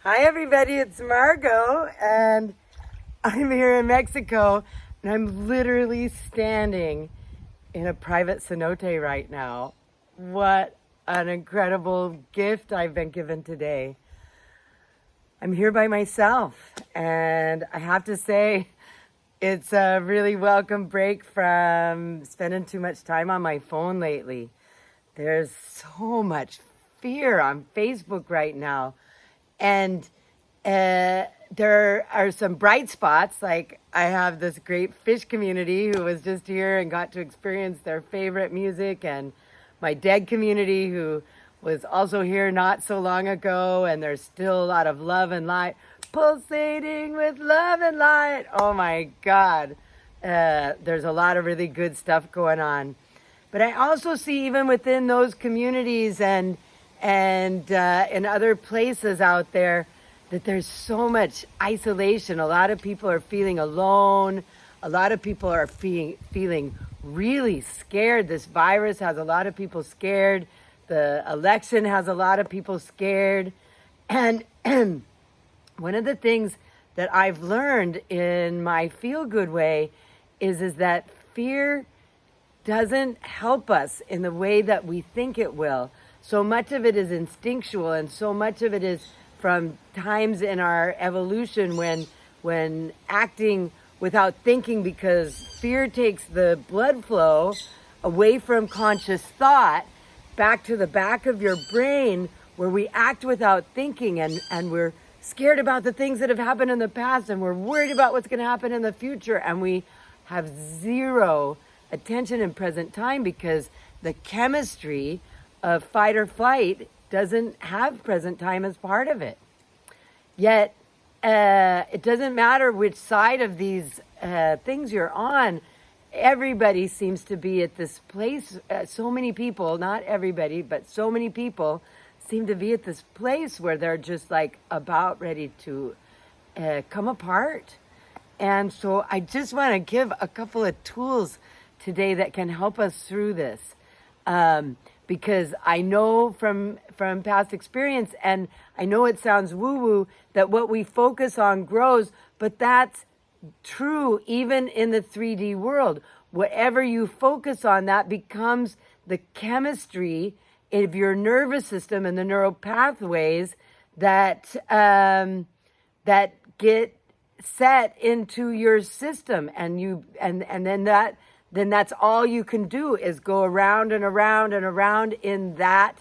Hi everybody, it's Margo and I'm here in Mexico and I'm literally standing in a private cenote right now. What an incredible gift I've been given today. I'm here by myself and I have to say it's a really welcome break from spending too much time on my phone lately. There's so much fear on Facebook right now. And there are some bright spots. Like I have this great fish community who was just here and got to experience their favorite music, and my dead community who was also here not so long ago, and there's still a lot of love and light, pulsating with love and light. Oh my God. There's a lot of really good stuff going on. But I also see even within those communities and in other places out there that there's so much isolation. A lot of people are feeling alone. A lot of people are feeling really scared. This virus has a lot of people scared. The election has a lot of people scared. And one of the things that I've learned in my feel-good way is that fear doesn't help us in the way that we think it will. So much of it is instinctual, and so much of it is from times in our evolution when acting without thinking, because fear takes the blood flow away from conscious thought back to the back of your brain, where we act without thinking, and we're scared about the things that have happened in the past, and we're worried about what's going to happen in the future, and we have zero attention in present time because the chemistry of fight or flight doesn't have present time as part of it. Yet, it doesn't matter which side of these things you're on. Everybody seems to be at this place. So many people, not everybody, but so many people seem to be at this place where they're just like about ready to come apart. And so I just want to give a couple of tools today that can help us through this. Because I know from past experience, and I know it sounds woo-woo, that what we focus on grows, but that's true even in the 3D world. Whatever you focus on, that becomes the chemistry of your nervous system and the neural pathways that that get set into your system, and then that's all you can do is go around and around and around in that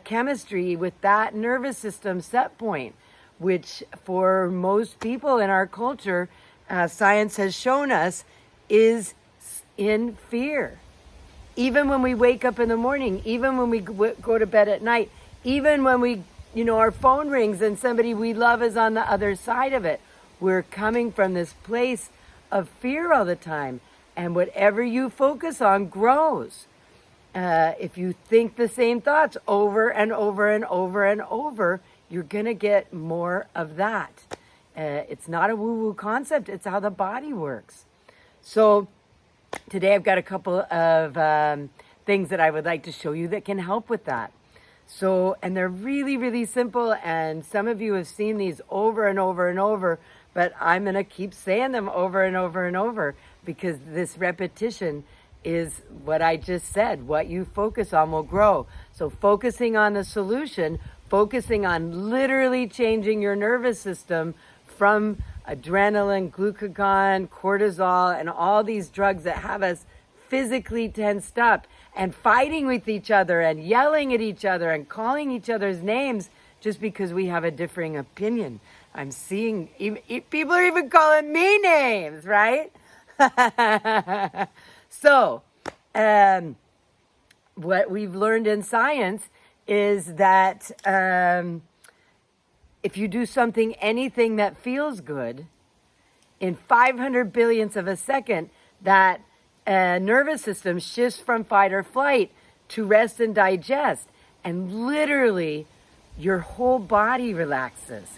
chemistry with that nervous system set point, which for most people in our culture, science has shown us, is in fear. Even when we wake up in the morning, even when we go to bed at night, even when our phone rings and somebody we love is on the other side of it, we're coming from this place of fear all the time. And whatever you focus on grows. If you think the same thoughts over and over and over and over, you're going to get more of that. It's not a woo-woo concept. It's how the body works. So today I've got a couple of things that I would like to show you that can help with that. So, and they're really, really simple. And some of you have seen these over and over and over, but I'm going to keep saying them over and over and over, because this repetition is what I just said. What you focus on will grow. So focusing on the solution, focusing on literally changing your nervous system from adrenaline, glucagon, cortisol, and all these drugs that have us physically tensed up and fighting with each other and yelling at each other and calling each other's names just because we have a differing opinion. I'm seeing people are even calling me names, right? So, what we've learned in science is that if you do anything that feels good, in 500 billionths of a second, that nervous system shifts from fight or flight to rest and digest. And literally, your whole body relaxes.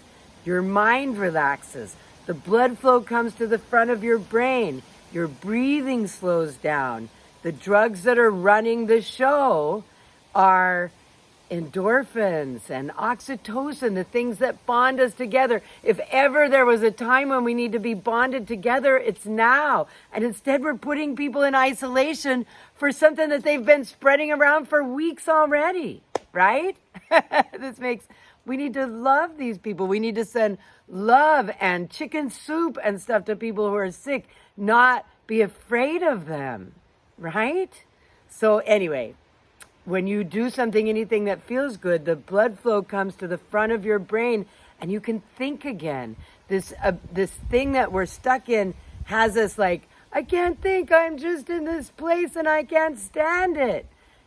Your mind relaxes. The blood flow comes to the front of your brain. Your breathing slows down. The drugs that are running the show are endorphins and oxytocin, the things that bond us together. If ever there was a time when we need to be bonded together, it's now. And instead we're putting people in isolation for something that they've been spreading around for weeks already, right? We need to love these people. We need to send love and chicken soup and stuff to people who are sick, not be afraid of them, right? So anyway, when you do something, anything that feels good, the blood flow comes to the front of your brain and you can think again. This thing that we're stuck in has us like, I can't think, I'm just in this place and I can't stand it.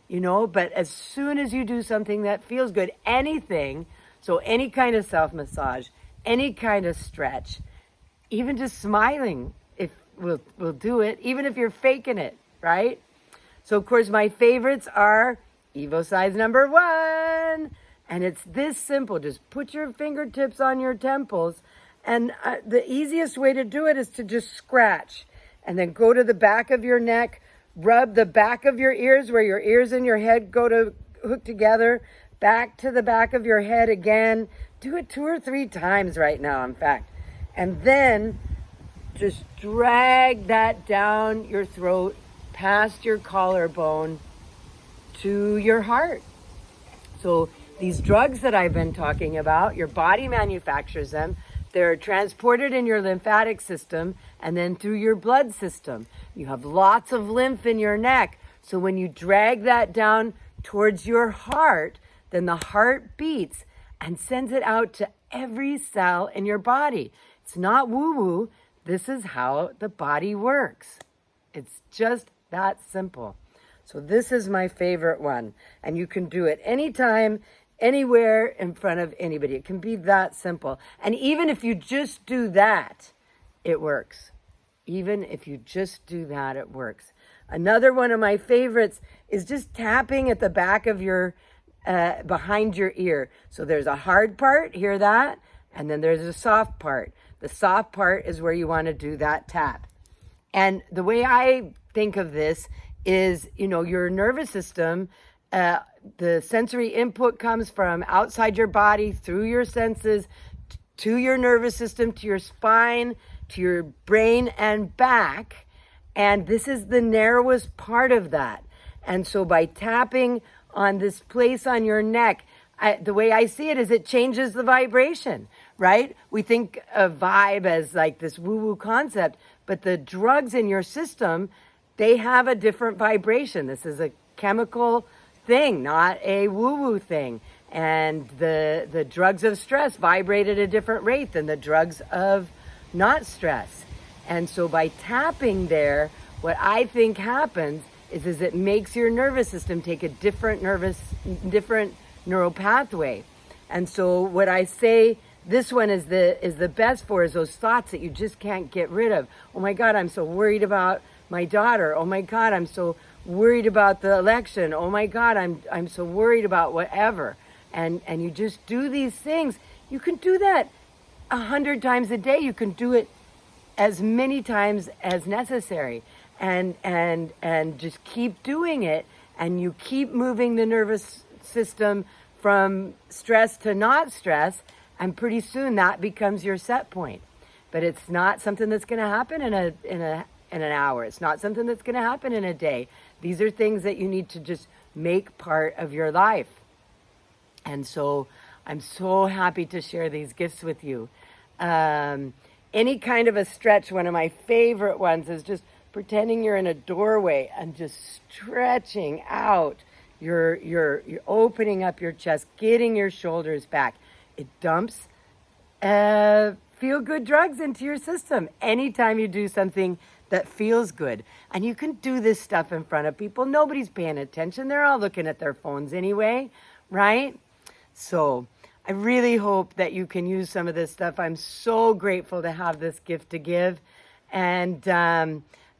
But as soon as you do something that feels good, anything, so any kind of self-massage, any kind of stretch, even just smiling, if we'll do it, even if you're faking it, right? So of course my favorites are Evo size number 1. And it's this simple. Just put your fingertips on your temples. And the easiest way to do it is to just scratch. And then go to the back of your neck, rub the back of your ears where your ears and your head go to hook together, back to the back of your head again. Do it 2 or 3 times right now, in fact. And then just drag that down your throat, past your collarbone to your heart. So these drugs that I've been talking about, your body manufactures them. They're transported in your lymphatic system and then through your blood system. You have lots of lymph in your neck. So when you drag that down towards your heart, then the heart beats and sends it out to every cell in your body. It's not woo-woo. This is how the body works. It's just that simple. So this is my favorite one. And you can do it anytime, anywhere, in front of anybody. It can be that simple. And even if you just do that, it works. Even if you just do that, it works. Another one of my favorites is just tapping at the back of your, behind your ear. So there's a hard part, hear that? And then there's a soft part. The soft part is where you want to do that tap. And the way I think of this is, your nervous system, the sensory input comes from outside your body, through your senses, to your nervous system, to your spine, to your brain and back. And this is the narrowest part of that. And so by tapping on this place on your neck, the way I see it is it changes the vibration, right? We think of vibe as like this woo-woo concept, but the drugs in your system, they have a different vibration. This is a chemical thing, not a woo-woo thing. And the drugs of stress vibrate at a different rate than the drugs of not stress. And so by tapping there, what I think happens is it makes your nervous system take a different neural pathway. And so what I say this one is the best for is those thoughts that you just can't get rid of. Oh my God, I'm so worried about my daughter. Oh my God, I'm so worried about the election. Oh my God, I'm so worried about whatever. And you just do these things. You can do that 100 times a day. You can do it as many times as necessary. And just keep doing it. And you keep moving the nervous system from stress to not stress. And pretty soon that becomes your set point. But it's not something that's going to happen in an hour. It's not something that's going to happen in a day. These are things that you need to just make part of your life. And so I'm so happy to share these gifts with you. Any kind of a stretch, one of my favorite ones is just pretending you're in a doorway and just stretching out. You're opening up your chest, getting your shoulders back. It dumps feel-good drugs into your system anytime you do something that feels good. And you can do this stuff in front of people. Nobody's paying attention. They're all looking at their phones anyway, right? So I really hope that you can use some of this stuff. I'm so grateful to have this gift to give. And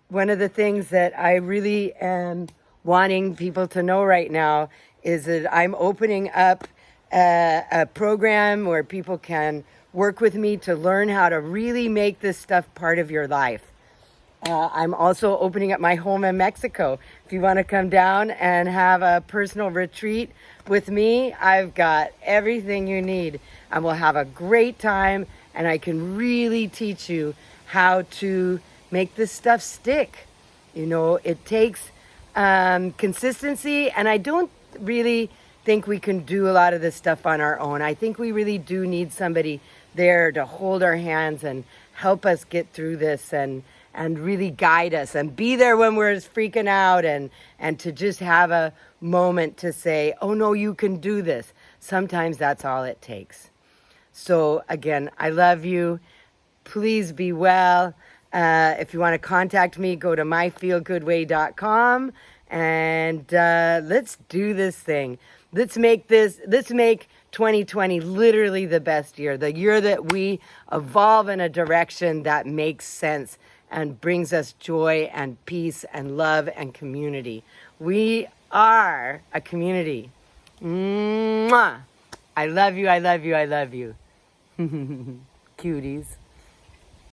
one of the things that I really am wanting people to know right now is that I'm opening up a program where people can work with me to learn how to really make this stuff part of your life. I'm also opening up my home in Mexico. If you want to come down and have a personal retreat with me, I've got everything you need. And we'll have a great time, and I can really teach you how to make this stuff stick. You know, it takes consistency, and I don't really think we can do a lot of this stuff on our own. I think we really do need somebody there to hold our hands and help us get through this and really guide us and be there when we're freaking out and to just have a moment to say, oh no, you can do this. Sometimes that's all it takes. So again, I love you. Please be well. If you want to contact me, go to myfeelgoodway.com and let's do this thing. Let's make 2020 literally the best year, the year that we evolve in a direction that makes sense and brings us joy and peace and love and community. We are a community. Mwah! I love you, I love you, I love you. Cuties.